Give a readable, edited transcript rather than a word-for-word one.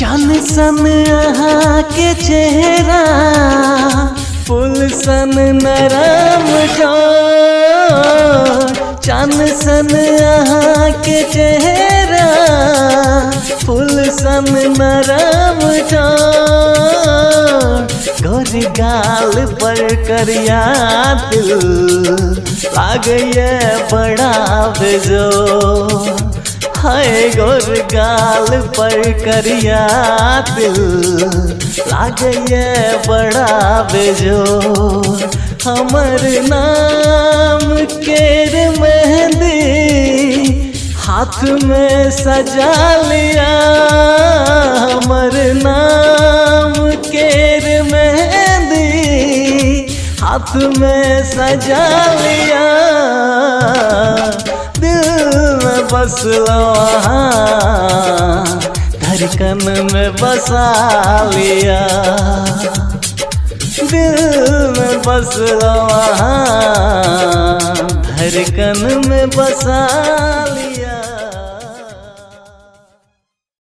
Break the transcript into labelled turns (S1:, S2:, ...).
S1: चांद सन यहाँ के चेहरा, फूल सन नरम ठोर। चांद सन यहाँ के चेहरा, फूल सन नरम ठोर। गोर गाल पर करिया दिल, लागे बड़ा बेजोर। हाय गोर गाल पर करिया दिल, लागे बड़ा बेजोर। हमर नाम केर मेहंदी हाथ में सजा लिया। हमर नाम केर मेहंदी हाथ में सजा लिया। बस वहाँ धड़कन में बसा लिया। दिल में बस वहाँ धड़कन में बसा लिया।